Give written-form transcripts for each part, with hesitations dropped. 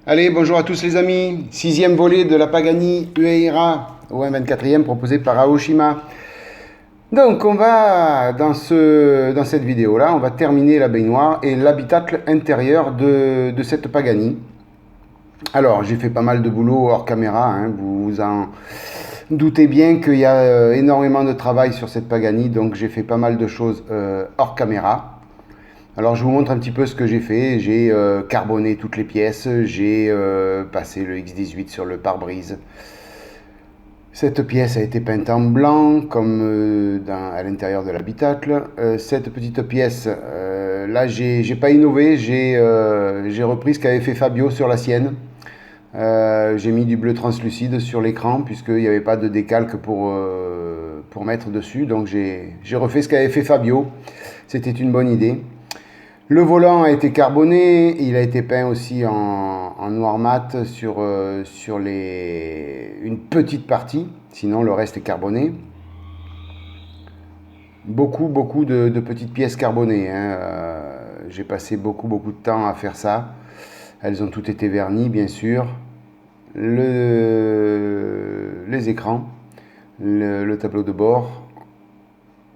Allez, bonjour à tous les amis. Sixième volet de la Pagani Huayra au 24e proposé par Aoshima. Donc on va, dans cette vidéo-là, on va terminer la baignoire et l'habitacle intérieur de cette Pagani. Alors, j'ai fait pas mal de boulot hors caméra, hein, vous vous en doutez bien qu'il y a énormément de travail sur cette Pagani, donc j'ai fait pas mal de choses hors caméra. Alors je vous montre un petit peu ce que j'ai fait. J'ai carboné toutes les pièces, j'ai passé le X18 sur le pare-brise. Cette pièce a été peinte en blanc comme à l'intérieur de l'habitacle. Cette petite pièce, là j'ai pas innové, j'ai repris ce qu'avait fait Fabio sur la sienne. J'ai mis du bleu translucide sur l'écran puisqu'il n'y avait pas de décalque pour mettre dessus. Donc j'ai refait ce qu'avait fait Fabio. C'était une bonne idée. Le volant a été carboné, il a été peint aussi en noir mat sur une petite partie, sinon le reste est carboné. Beaucoup de petites pièces carbonées, hein. J'ai passé beaucoup de temps à faire ça. Elles ont toutes été vernies, bien sûr. Les écrans, le tableau de bord,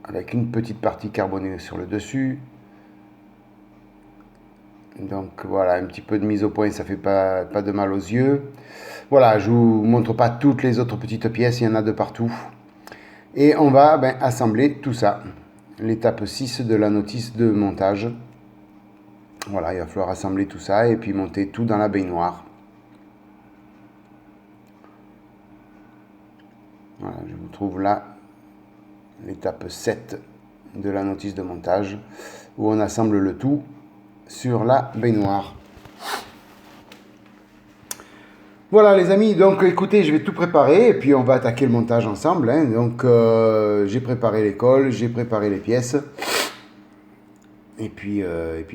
avec une petite partie carbonée sur le dessus. Donc voilà, un petit peu de mise au point, ça fait pas de mal aux yeux. Voilà, je vous montre pas toutes les autres petites pièces, il y en a de partout. Et on va assembler tout ça. L'étape 6 de la notice de montage. Voilà, il va falloir assembler tout ça et puis monter tout dans la baignoire. Voilà, je vous trouve là l'étape 7 de la notice de montage où on assemble le tout sur la baignoire. Voilà les amis, donc écoutez, je vais tout préparer et puis on va attaquer le montage ensemble, hein. Donc j'ai préparé les cols, j'ai préparé les pièces et puis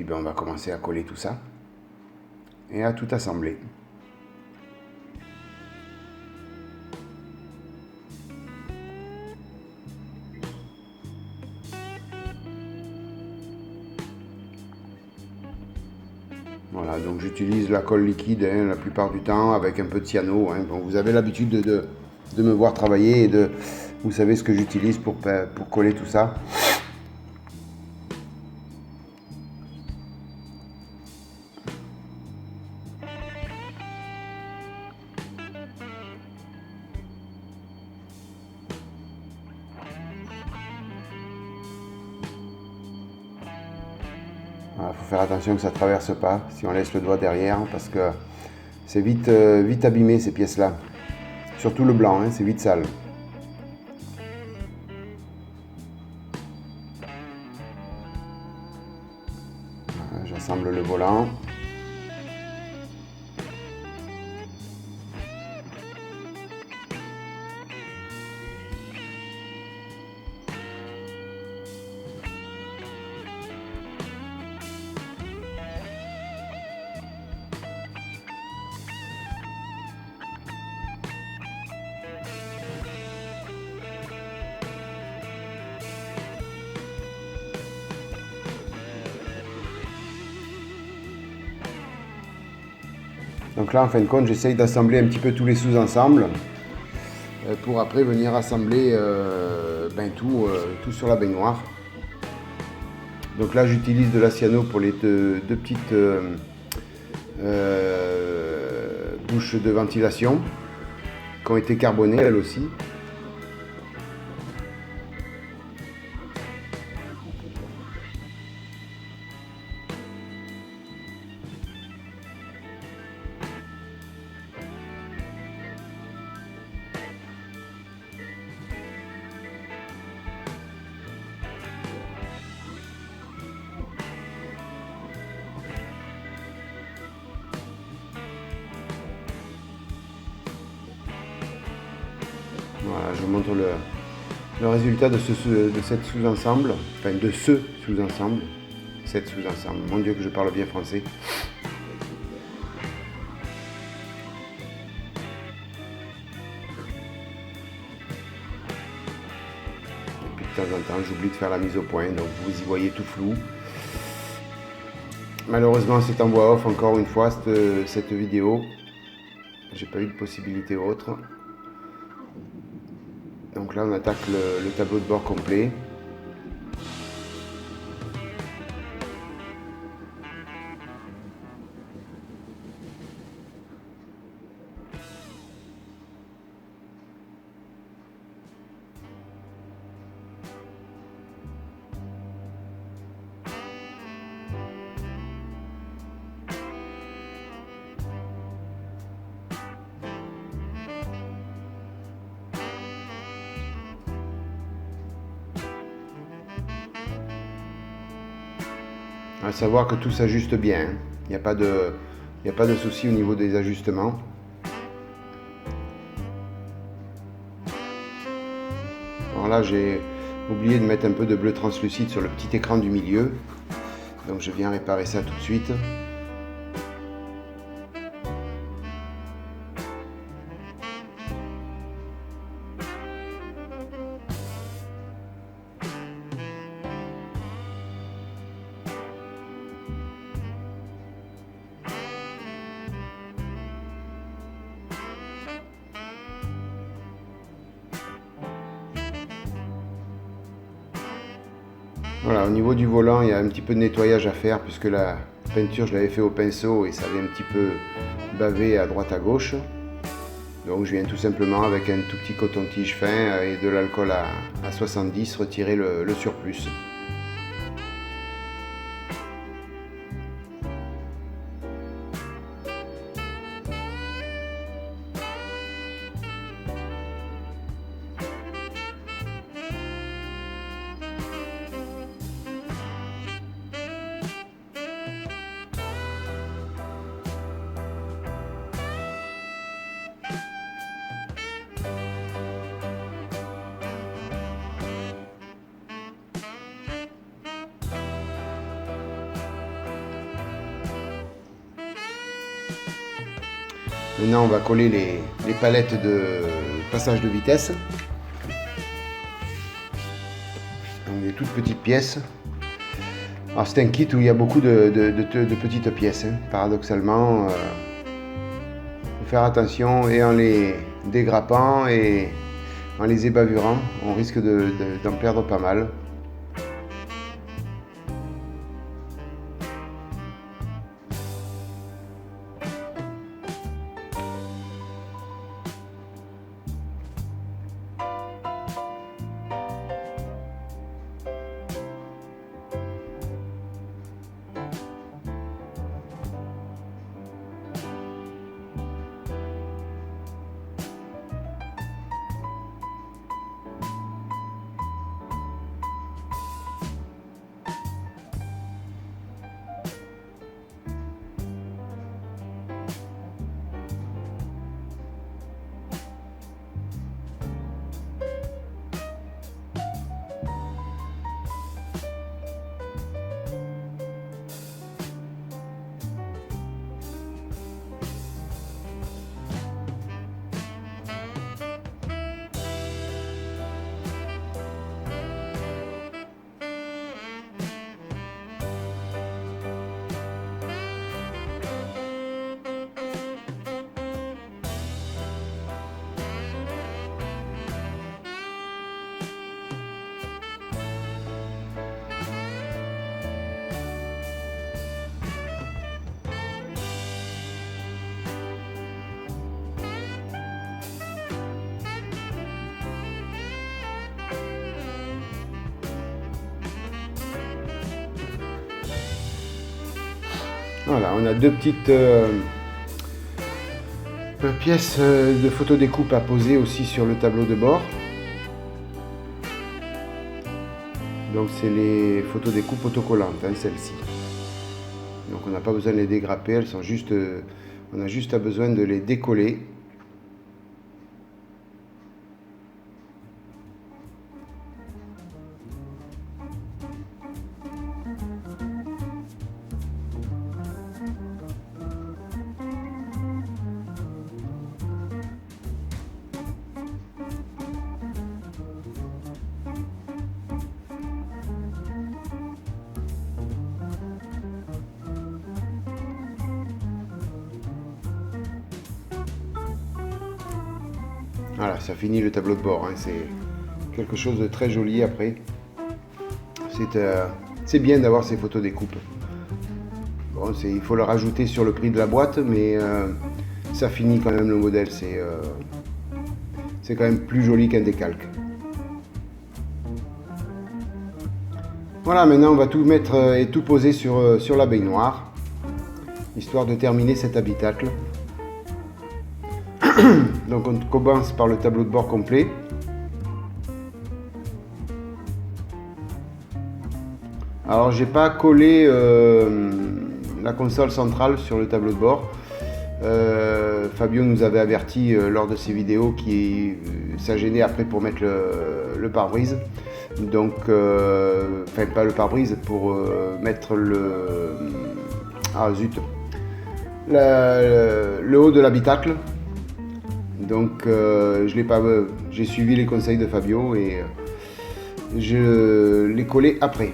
on va commencer à coller tout ça et à tout assembler. Voilà, donc j'utilise la colle liquide, hein, la plupart du temps avec un peu de cyano, hein. Bon, vous avez l'habitude de me voir travailler et vous savez ce que j'utilise pour coller tout ça. Il faut faire attention que ça ne traverse pas si on laisse le doigt derrière parce que c'est vite abîmé ces pièces là. Surtout le blanc, hein, c'est vite sale. Voilà, j'assemble le volant. Donc là, en fin de compte, j'essaye d'assembler un petit peu tous les sous-ensembles pour après venir assembler tout sur la baignoire. Donc là, j'utilise de la cyano pour les deux petites bouches de ventilation qui ont été carbonées elles aussi. Voilà, je vous montre le résultat de cette sous-ensemble, enfin de ce sous-ensemble, cette sous-ensemble, mon Dieu que je parle bien français. Et puis de temps en temps, j'oublie de faire la mise au point, donc vous y voyez tout flou. Malheureusement, c'est en voix off encore une fois cette vidéo. J'ai pas eu de possibilité autre. Donc là, on attaque le tableau de bord complet. À savoir que tout s'ajuste bien. Il n'y a pas de souci au niveau des ajustements. Alors là, j'ai oublié de mettre un peu de bleu translucide sur le petit écran du milieu. Donc je viens réparer ça tout de suite. Voilà, au niveau du volant, il y a un petit peu de nettoyage à faire puisque la peinture, je l'avais fait au pinceau et ça avait un petit peu bavé à droite à gauche. Donc je viens tout simplement avec un tout petit coton-tige fin et de l'alcool à 70 retirer le surplus. Maintenant, on va coller les palettes de passage de vitesse. Donc des toutes petites pièces. Alors c'est un kit où il y a beaucoup de petites pièces. Paradoxalement, faut faire attention et en les dégrappant et en les ébavurant, on risque d'en perdre pas mal. Voilà, on a deux petites pièces de photo découpe à poser aussi sur le tableau de bord. Donc c'est les photos découpe autocollantes, hein, celles-ci. Donc on n'a pas besoin de les dégrapper, elles sont juste, on a juste besoin de les décoller. Voilà, ça finit le tableau de bord, hein. C'est quelque chose de très joli après. C'est bien d'avoir ces photos découpes. Bon, il faut le rajouter sur le prix de la boîte, mais ça finit quand même le modèle. C'est quand même plus joli qu'un décalque. Voilà, maintenant on va tout mettre et tout poser sur la baignoire, histoire de terminer cet habitacle. Donc on commence par le tableau de bord complet. Alors j'ai pas collé la console centrale sur le tableau de bord. Fabio nous avait averti lors de ses vidéos qu'il ça gênait après pour mettre le pare-brise. Donc, enfin pas le pare-brise, pour mettre le haut de l'habitacle. Donc je l'ai pas, j'ai suivi les conseils de Fabio et je l'ai collé après.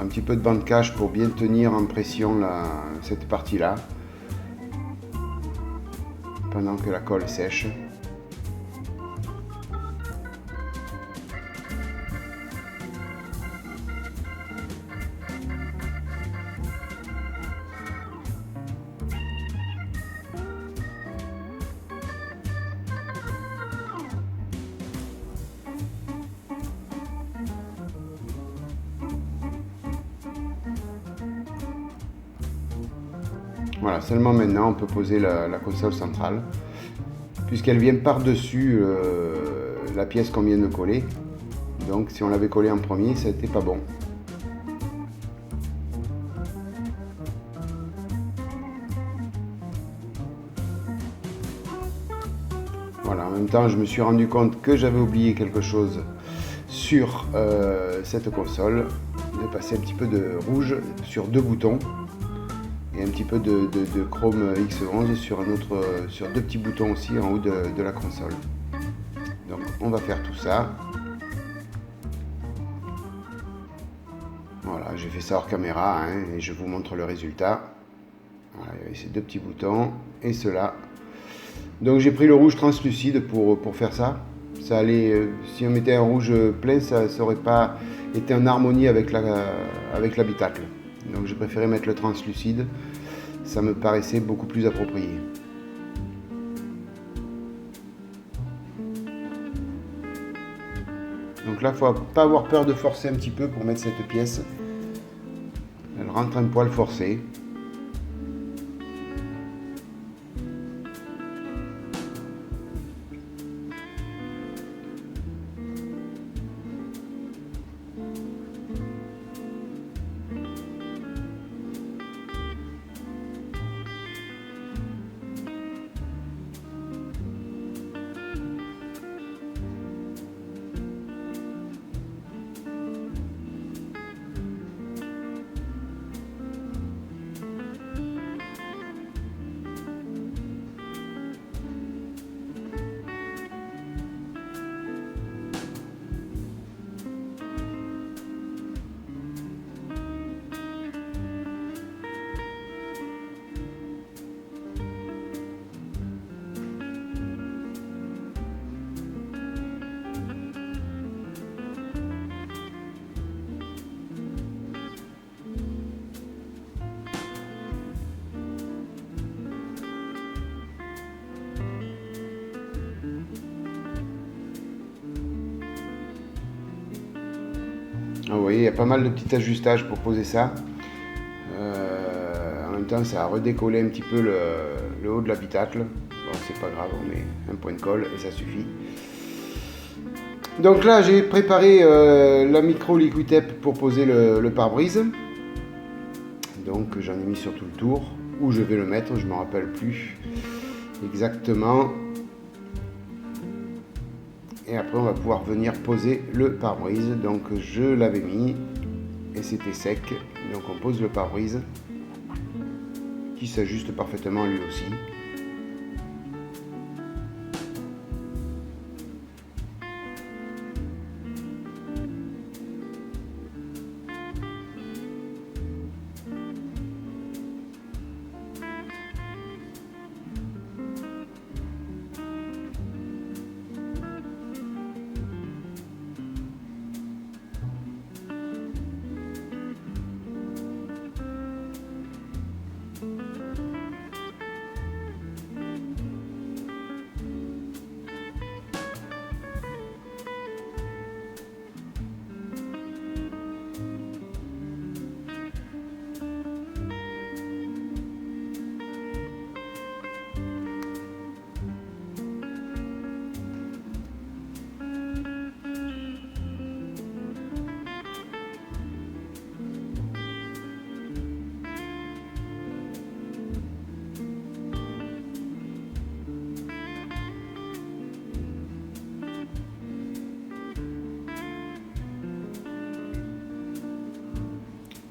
Un petit peu de bande cache pour bien tenir en pression cette partie-là pendant que la colle sèche. Voilà, seulement maintenant on peut poser la console centrale, puisqu'elle vient par-dessus la pièce qu'on vient de coller. Donc si on l'avait collé en premier, ça n'était pas bon. Voilà, en même temps je me suis rendu compte que j'avais oublié quelque chose sur cette console, de passer un petit peu de rouge sur deux boutons. Et un petit peu de chrome X11 sur deux petits boutons aussi en haut de la console. Donc on va faire tout ça. Voilà, j'ai fait ça hors caméra, hein, et je vous montre le résultat. Voilà, il y avait ces deux petits boutons et ceux-là. Donc j'ai pris le rouge translucide pour faire ça. Ça allait, si on mettait un rouge plein, ça n'aurait pas été en harmonie avec l'habitacle. Donc j'ai préféré mettre le translucide, ça me paraissait beaucoup plus approprié. Donc là, il ne faut pas avoir peur de forcer un petit peu pour mettre cette pièce. Elle rentre un poil forcé. Ah, vous voyez, il y a pas mal de petits ajustages pour poser ça. En même temps, ça a redécollé un petit peu le haut de l'habitacle. Bon, c'est pas grave, on met un point de colle et ça suffit. Donc là, j'ai préparé la micro Liquiteep pour poser le pare-brise. Donc j'en ai mis sur tout le tour. Où je vais le mettre, je ne me rappelle plus exactement. Et après, on va pouvoir venir poser le pare-brise. Donc je l'avais mis et c'était sec. Donc on pose le pare-brise qui s'ajuste parfaitement lui aussi.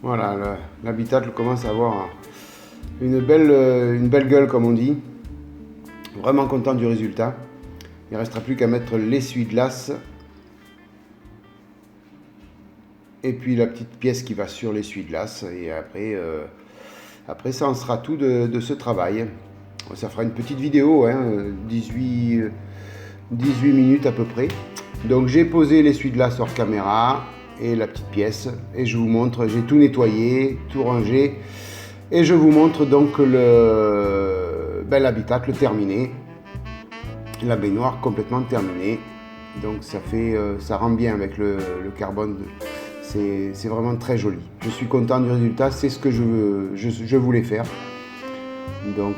Voilà, l'habitacle commence à avoir une belle gueule comme on dit. Vraiment content du résultat. Il ne restera plus qu'à mettre l'essuie-glace. Et puis la petite pièce qui va sur l'essuie-glace. Et après ça en sera tout de ce travail. Ça fera une petite vidéo, hein, 18 minutes à peu près. Donc j'ai posé l'essuie-glace hors caméra et la petite pièce et je vous montre, j'ai tout nettoyé, tout rangé et je vous montre donc l'habitacle terminé, la baignoire complètement terminée. Donc ça rend bien avec le carbone, c'est vraiment très joli. Je suis content du résultat, c'est ce que je voulais faire. Donc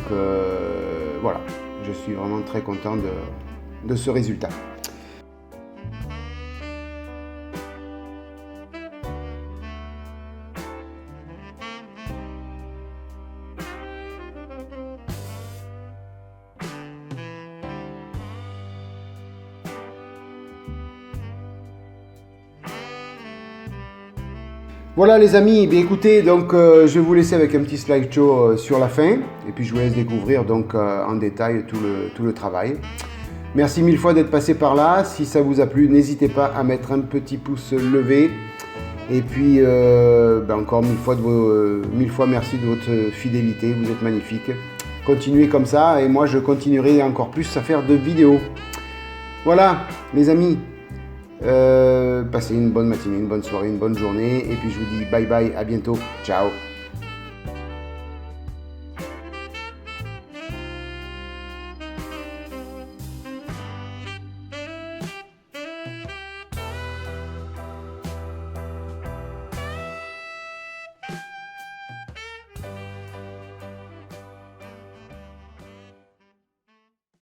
voilà, je suis vraiment très content de ce résultat. Voilà les amis, bien écoutez, donc je vais vous laisser avec un petit slideshow sur la fin et puis je vous laisse découvrir donc en détail tout le travail. Merci mille fois d'être passé par là. Si ça vous a plu, n'hésitez pas à mettre un petit pouce levé. Et puis encore mille fois merci de votre fidélité, vous êtes magnifiques. Continuez comme ça et moi je continuerai encore plus à faire de vidéos. Voilà les amis. Passez une bonne matinée, une bonne soirée, une bonne journée et puis je vous dis bye bye, à bientôt, ciao.